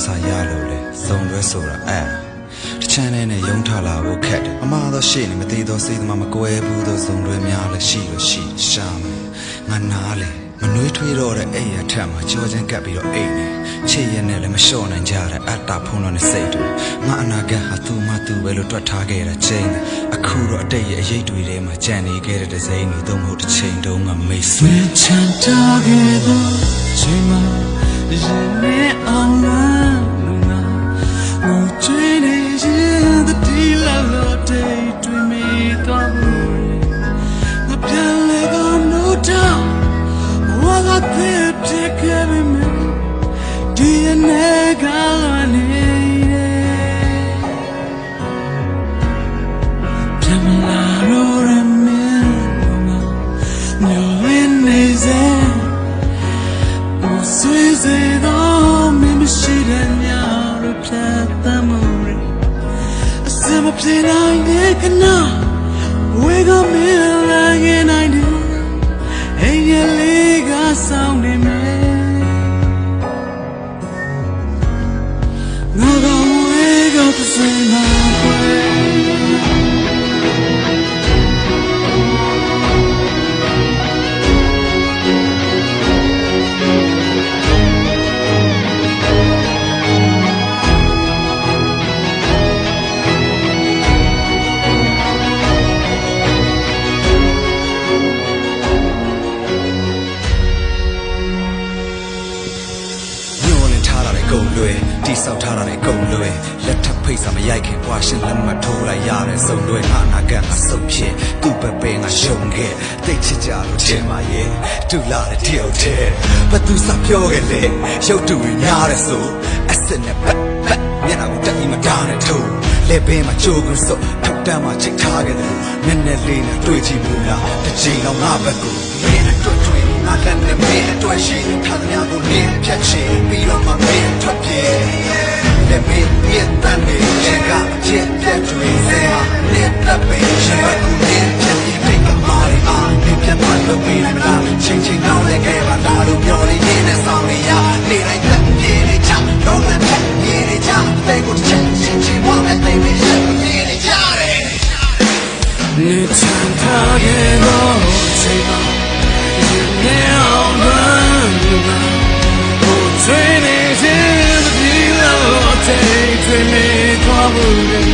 စာရလို့လေစုံတွဲဆိုတာအဲ့တချမ်းနဲ့ယုံထလာဖို့ခက်တယ်အမှားတော့ရှေ့နေမသေးတော့စိတ်သမားမကွဲဘူးတော့စုံတွဲများလည်းရှိလို့ရှိရှာမယ်ငါနားလေမနှွေးထွေးတော့တဲ့အဲ့ရထက်မှာကြောချင်းကပ်ပြီးတော့အိတ်နေချစ်ရနဲ့လည်းမလျှော့နိုင်ကြတဲ့အတ္တဖုံးတော့နဲ့စိတ်တူငါအနာဂတ်ဟာသူ့မသူ့ပဲလို့တွက်ထားခဲ့တာချင်းအခုတော့အတိတ်ရဲ့အရေးတွေထဲမှာကြံနေခဲ့တဲ့ဒဇိမ်းတွေတော့မဟုတ်တစ်ချိန်တုန်းကမိတ်ဆွေချမ်းသာခဲ့သောချိန်မှာရင်နဲ့အောင်လားလို့ငါငိုချင်နေရင်တတိလာလို့တိတ်တွေမိတော့ဘူးငါပြန်လေကောင်းလို့တော့我个别别给你们，第一那个乱你的，偏没拉路人面嘛，牛人内在，我随随都没没时间要了偏的梦里，什么偏爱也可能，为个没来给爱的。哎呀，离个伤的美，我讲为个不是那回。ကုန်လွယ်တိဆောက်ထားတာနဲ့ကုန်လွယ်လက်ထပ်ဖိတ်စာမရိုက်ခင်ကွာရှင်လက်မထိုးလိုက်ရတဲ့စုံတွဲအနာဂတ်ငါစုံဖြစ်သူ့ပဲပဲငါရှုံခဲ့တိတ်ချစ်ကြလို့ချင်ပါရဲ့တူလာတဲ့တယောက်တည်းဘသူစပြောခဲ့လေရုပ်တူရများတဲ့ဆိုအစ်စ်နဲ့ပတ်မျက်နှာကိုတက်ပြီးမတားနဲ့ထိုးလက်ဘဲမှာကြိုးကွန်းစို့ထောက်တန်းမှာချိတ်ထားခဲ့တယ်နည်းနည်းလေးနဲ့တွေ့ကြည့်လို့လားတစ်ချိန်တော့ငါဘက်ကိုမင်းအတွက်တွေ့ငါလည်းနဲ့မင်းအတွက်ရှိထားတဲ့များကိုနင်းဖြတ်ချင်ပြီးတော့မှမင်းထွက်ပြေးလက်မင်းမြတ်တန်နေချင်ကအချစ်ပြတ်တွေစဲဟာလက်တပ်ပဲရှင်ဘက်ကိုနင်းဖြတ်ပြီးမိတ်ကမာရီအားနင်းပြတ်မှလုပ်ပြီးမလားချင်းချင်းနောက်လည်းခဲ့ပါလားလို့ပြောနေရင်နဲ့ဆောင်နေရနေလိုက်တဲ့ပြေးနေချတော့လည်းဖြတ်ပြေးနေချတဲ့ကိုချင်းချင်းချင်းဝမ်းနဲ့တိတ်ပြီးရှက်ပြေးနေကြတယ်နေချမ်းသာခဲ့တော့ချိန်မှာနေအောင်လို့追你心的疲劳，追你跨不越。